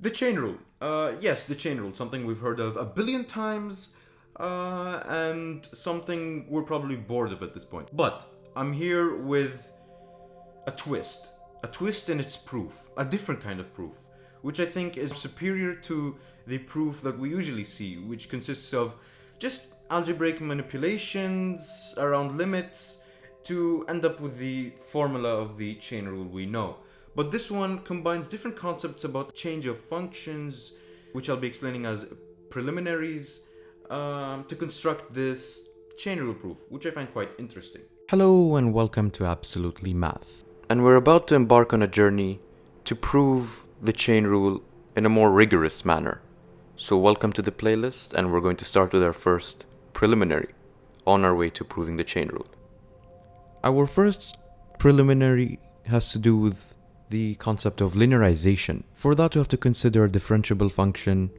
The chain rule. Yes, the chain rule. Something we've heard of a billion times, and something we're probably bored of at this point. But I'm here with a twist. A twist in its proof. A different kind of proof. Which I think is superior to the proof that we usually see, which consists of just algebraic manipulations around limits to end up with the formula of the chain rule we know. But this one combines different concepts about change of functions, which I'll be explaining as preliminaries, to construct this chain rule proof, which I find quite interesting. Hello and welcome to Absolutely Math. And we're about to embark on a journey to prove the chain rule in a more rigorous manner. So welcome to the playlist, and we're going to start with our first preliminary on our way to proving the chain rule. Our first preliminary has to do with the concept of linearization. For that, we have to consider a differentiable function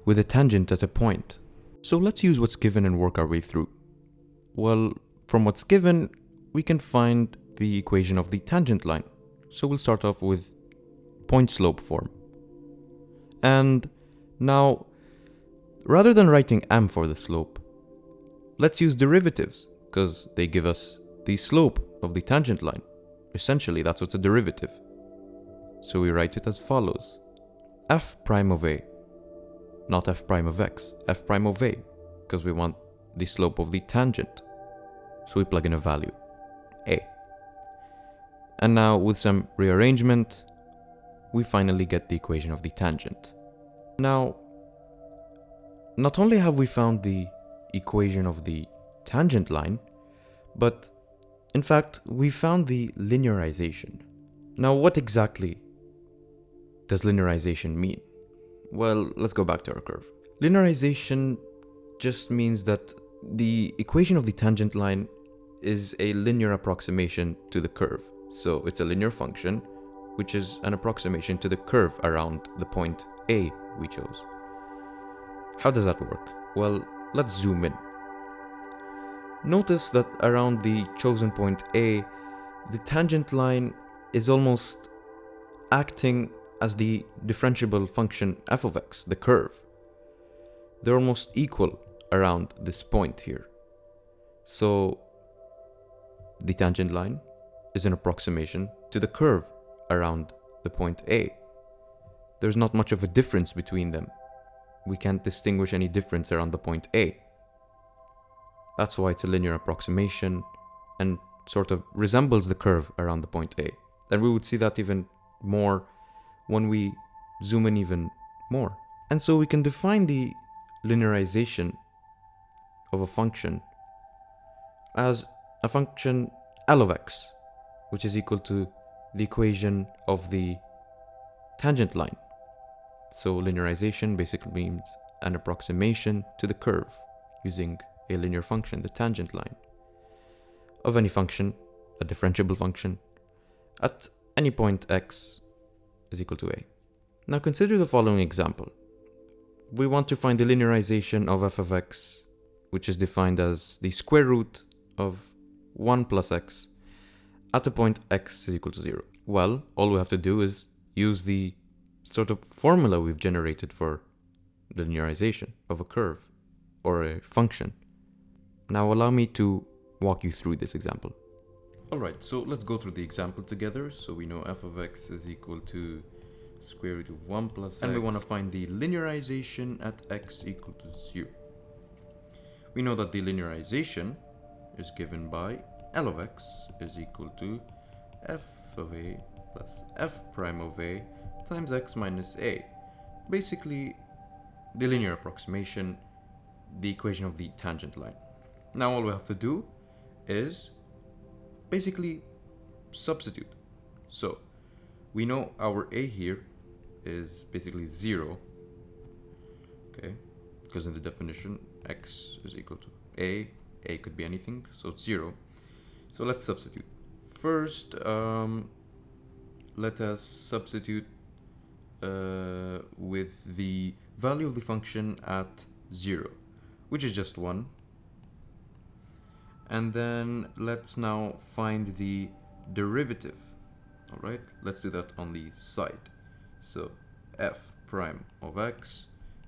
with a tangent at a point. So let's use what's given and work our way through. Well, from what's given, we can find the equation of the tangent line. So we'll start off with point slope form. And now, rather than writing m for the slope, let's use derivatives, because they give us the slope of the tangent line. Essentially, that's what's a derivative. So we write it as follows. F prime of a, not f prime of x, f prime of a, because we want the slope of the tangent. So we plug in a value, a. And now with some rearrangement, we finally get the equation of the tangent. Now, not only have we found the equation of the tangent line, but in fact, we found the linearization. Now, what exactly does linearization mean? Well, let's go back to our curve. Linearization just means that the equation of the tangent line is a linear approximation to the curve. So it's a linear function, which is an approximation to the curve around the point A we chose. How does that work? Well, let's zoom in. Notice that around the chosen point A, the tangent line is almost acting as the differentiable function f of x, the curve. They're almost equal around this point here. So the tangent line is an approximation to the curve around the point A. There's not much of a difference between them. We can't distinguish any difference around the point A. That's why it's a linear approximation and sort of resembles the curve around the point A. And we would see that even more when we zoom in even more. And so we can define the linearization of a function as a function L of x, which is equal to the equation of the tangent line. So linearization basically means an approximation to the curve using a linear function, the tangent line, of any function, a differentiable function, at any point x is equal to a. Now consider the following example. We want to find the linearization of f of x, which is defined as the square root of 1 plus x at a point x is equal to 0. Well, all we have to do is use the sort of formula we've generated for the linearization of a curve or a function. Now allow me to walk you through this example. Alright, so let's go through the example together. So we know f of x is equal to square root of 1 plus x. And we want to find the linearization at x equal to 0. We know that the linearization is given by L of x is equal to f of a plus f prime of a times x minus a. Basically, the linear approximation, the equation of the tangent line. Now all we have to do is basically substitute. So we know our a here is basically 0, okay, because in the definition x is equal to a could be anything, so it's 0. So let's substitute. First, let us substitute with the value of the function at 0, which is just 1. And then let's now find the derivative. Alright, let's do that on the side. So f prime of x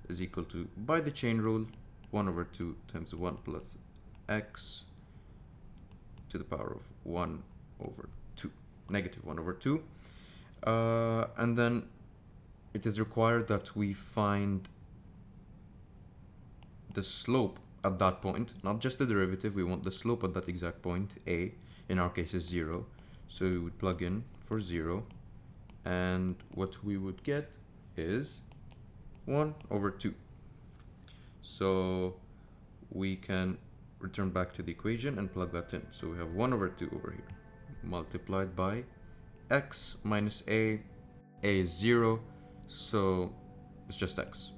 is equal to, by the chain rule, 1 over 2 times 1 plus x to the power of 1 over 2, negative 1 over 2. And then it is required that we find the slope at that point, not just the derivative, we want the slope at that exact point, a, in our case is 0. So we would plug in for 0, and what we would get is 1 over 2. So we can return back to the equation and plug that in. So we have 1 over 2 over here, multiplied by x minus a is 0, so it's just x.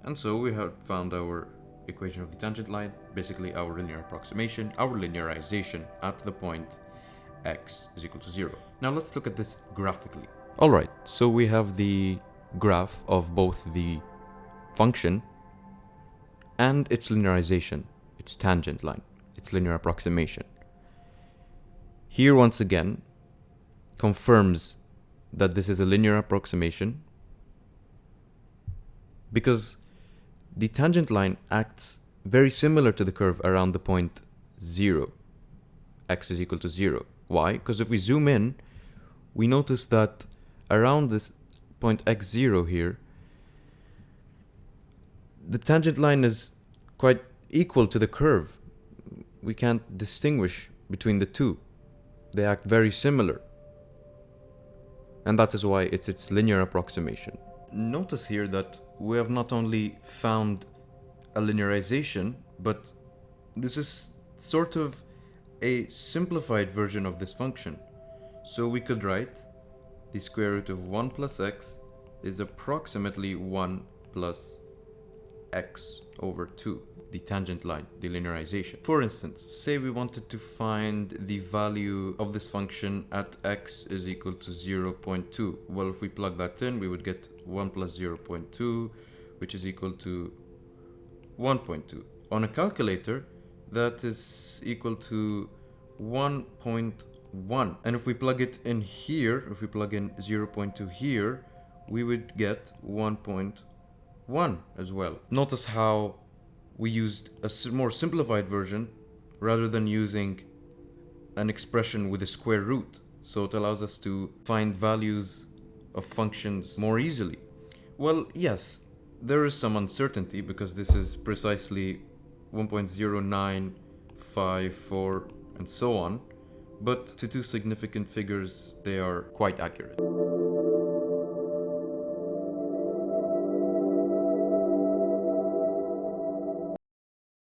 And so we have found our equation of the tangent line, basically our linear approximation, our linearization at the point x is equal to 0. Now let's look at this graphically. Alright, so we have the graph of both the function and its linearization, its tangent line, its linear approximation. Here once again confirms that this is a linear approximation because the tangent line acts very similar to the curve around the point 0, x is equal to 0. Why? Because if we zoom in, we notice that around this point x0 here, the tangent line is quite equal to the curve. We can't distinguish between the two. They act very similar. And that is why it's its linear approximation. Notice here that we have not only found a linearization, but this is sort of a simplified version of this function. So we could write the square root of 1 plus x is approximately 1 plus x over 2, the tangent line, the linearization. For instance, say we wanted to find the value of this function at x is equal to 0.2. Well, if we plug that in, we would get 1 plus 0.2, which is equal to 1.2. On a calculator, that is equal to 1.1. And if we plug it in here, if we plug in 0.2 here, we would get 1.1 as well. Notice how we used a more simplified version rather than using an expression with a square root. So it allows us to find values of functions more easily. Well, yes, there is some uncertainty because this is precisely 1.0954 and so on, but to two significant figures, they are quite accurate.